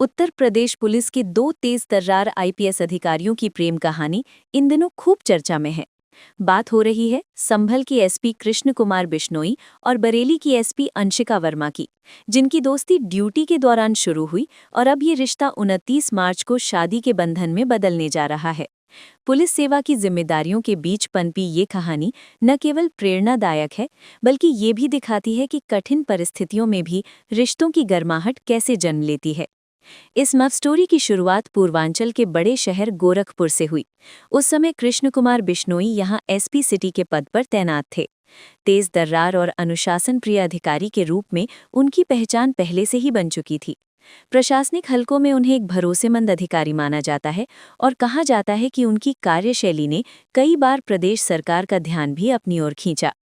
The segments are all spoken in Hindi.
उत्तर प्रदेश पुलिस के दो तेज तर्रार आईपीएस अधिकारियों की प्रेम कहानी इन दिनों खूब चर्चा में है। बात हो रही है संभल के एसपी कृष्ण कुमार बिश्नोई और बरेली की एसपी अंशिका वर्मा की, जिनकी दोस्ती ड्यूटी के दौरान शुरू हुई और अब ये रिश्ता 29 मार्च को शादी के बंधन में बदलने जा रहा है। पुलिस सेवा की जिम्मेदारियों के बीच पनपी ये कहानी न केवल प्रेरणादायक है, बल्कि ये भी दिखाती है कि कठिन परिस्थितियों में भी रिश्तों की गर्माहट कैसे जन्म लेती है। इस लव स्टोरी की शुरुआत पूर्वांचल के बड़े शहर गोरखपुर से हुई। उस समय कृष्ण कुमार बिश्नोई यहां एसपी सिटी के पद पर तैनात थे। तेज दर्रार और अनुशासन प्रिय अधिकारी के रूप में उनकी पहचान पहले से ही बन चुकी थी। प्रशासनिक हलकों में उन्हें एक भरोसेमंद अधिकारी माना जाता है और कहा जाता है कि उनकी कार्यशैली ने कई बार प्रदेश सरकार का ध्यान भी अपनी ओर खींचा।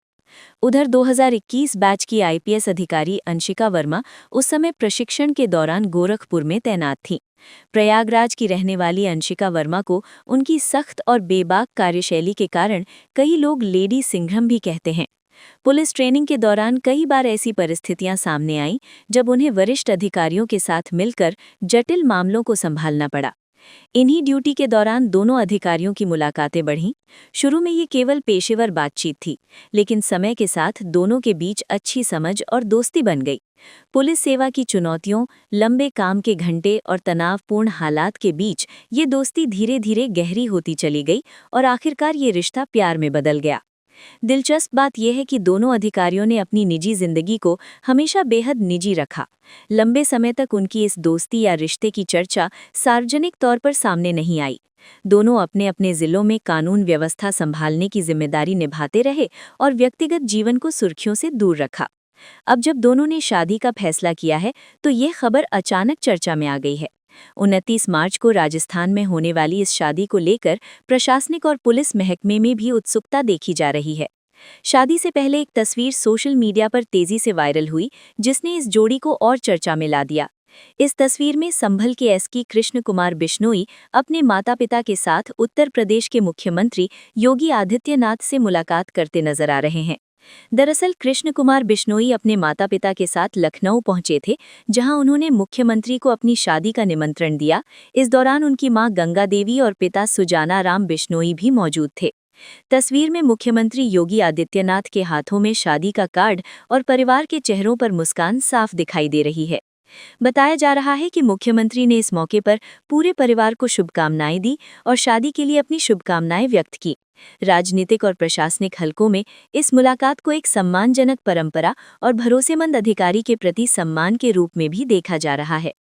उधर 2021 बैच की आईपीएस अधिकारी अंशिका वर्मा उस समय प्रशिक्षण के दौरान गोरखपुर में तैनात थीं। प्रयागराज की रहने वाली अंशिका वर्मा को उनकी सख्त और बेबाक कार्यशैली के कारण कई लोग लेडी सिंघम भी कहते हैं। पुलिस ट्रेनिंग के दौरान कई बार ऐसी परिस्थितियां सामने आईं जब उन्हें वरिष्ठ अधिकारियों के साथ मिलकर जटिल मामलों को संभालना पड़ा। इन्हीं ड्यूटी के दौरान दोनों अधिकारियों की मुलाकातें बढ़ीं। शुरू में ये केवल पेशेवर बातचीत थी, लेकिन समय के साथ दोनों के बीच अच्छी समझ और दोस्ती बन गई। पुलिस सेवा की चुनौतियों, लंबे काम के घंटे और तनावपूर्ण हालात के बीच ये दोस्ती धीरे धीरे गहरी होती चली गई और आखिरकार ये रिश्ता प्यार में बदल गया। दिलचस्प बात यह है कि दोनों अधिकारियों ने अपनी निजी जिंदगी को हमेशा बेहद निजी रखा। लंबे समय तक उनकी इस दोस्ती या रिश्ते की चर्चा सार्वजनिक तौर पर सामने नहीं आई। दोनों अपने अपने जिलों में कानून व्यवस्था संभालने की जिम्मेदारी निभाते रहे और व्यक्तिगत जीवन को सुर्खियों से दूर रखा। अब जब दोनों ने शादी का फैसला किया है, तो ये खबर अचानक चर्चा में आ गई है। 29 मार्च को राजस्थान में होने वाली इस शादी को लेकर प्रशासनिक और पुलिस महकमे में भी उत्सुकता देखी जा रही है। शादी से पहले एक तस्वीर सोशल मीडिया पर तेजी से वायरल हुई, जिसने इस जोड़ी को और चर्चा में ला दिया। इस तस्वीर में संभल के एसपी कृष्ण कुमार बिश्नोई अपने माता-पिता के साथ उत्तर प्रदेश के मुख्यमंत्री योगी आदित्यनाथ से मुलाकात करते नजर आ रहे हैं। दरअसल कृष्ण कुमार बिश्नोई अपने माता-पिता के साथ लखनऊ पहुंचे थे, जहां उन्होंने मुख्यमंत्री को अपनी शादी का निमंत्रण दिया। इस दौरान उनकी मां गंगा देवी और पिता सुजाना राम बिश्नोई भी मौजूद थे। तस्वीर में मुख्यमंत्री योगी आदित्यनाथ के हाथों में शादी का कार्ड और परिवार के चेहरों पर मुस्कान साफ दिखाई दे रही है। बताया जा रहा है कि मुख्यमंत्री ने इस मौके पर पूरे परिवार को शुभकामनाएं दी और शादी के लिए अपनी शुभकामनाएं व्यक्त की। राजनीतिक और प्रशासनिक हलकों में इस मुलाकात को एक सम्मानजनक परंपरा और भरोसेमंद अधिकारी के प्रति सम्मान के रूप में भी देखा जा रहा है।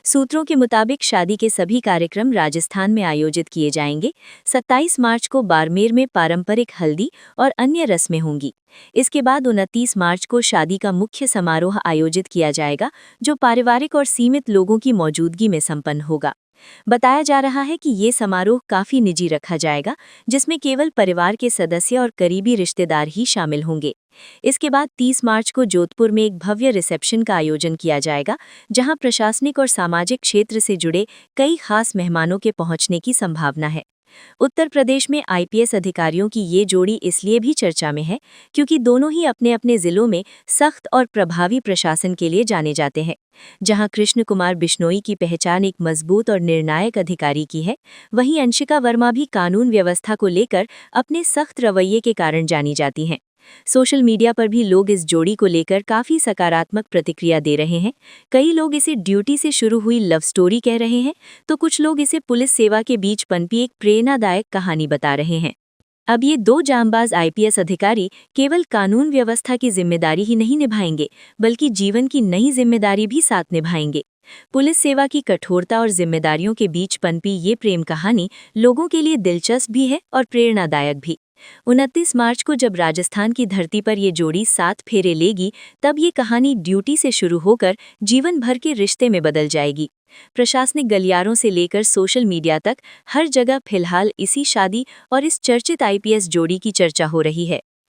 सूत्रों के मुताबिक शादी के सभी कार्यक्रम राजस्थान में आयोजित किए जाएंगे। 27 मार्च को बाड़मेर में पारंपरिक हल्दी और अन्य रस्में होंगी। इसके बाद 29 मार्च को शादी का मुख्य समारोह आयोजित किया जाएगा, जो पारिवारिक और सीमित लोगों की मौजूदगी में संपन्न होगा। बताया जा रहा है कि ये समारोह काफी निजी रखा जाएगा, जिसमें केवल परिवार के सदस्य और करीबी रिश्तेदार ही शामिल होंगे। इसके बाद 30 मार्च को जोधपुर में एक भव्य रिसेप्शन का आयोजन किया जाएगा, जहां प्रशासनिक और सामाजिक क्षेत्र से जुड़े कई खास मेहमानों के पहुंचने की संभावना है। उत्तर प्रदेश में आईपीएस अधिकारियों की ये जोड़ी इसलिए भी चर्चा में है क्योंकि दोनों ही अपने अपने जिलों में सख्त और प्रभावी प्रशासन के लिए जाने जाते हैं। जहां कृष्ण कुमार बिश्नोई की पहचान एक मजबूत और निर्णायक अधिकारी की है, वहीं अंशिका वर्मा भी कानून व्यवस्था को लेकर अपने सख्त रवैये के कारण जानी जाती हैं। सोशल मीडिया पर भी लोग इस जोड़ी को लेकर काफी सकारात्मक प्रतिक्रिया दे रहे हैं। कई लोग इसे ड्यूटी से शुरू हुई लव स्टोरी कह रहे हैं, तो कुछ लोग इसे पुलिस सेवा के बीच पनपी एक प्रेरणादायक कहानी बता रहे हैं। अब ये दो जांबाज आईपीएस अधिकारी केवल कानून व्यवस्था की जिम्मेदारी ही नहीं निभाएंगे, बल्कि जीवन की नई जिम्मेदारी भी साथ निभाएंगे। पुलिस सेवा की कठोरता और जिम्मेदारियों के बीच पनपी ये प्रेम कहानी लोगों के लिए दिलचस्प भी है और प्रेरणादायक भी। 29 मार्च को जब राजस्थान की धरती पर ये जोड़ी 7 फेरे लेगी, तब ये कहानी ड्यूटी से शुरू होकर जीवन भर के रिश्ते में बदल जाएगी। प्रशासनिक गलियारों से लेकर सोशल मीडिया तक हर जगह फिलहाल इसी शादी और इस चर्चित आईपीएस जोड़ी की चर्चा हो रही है।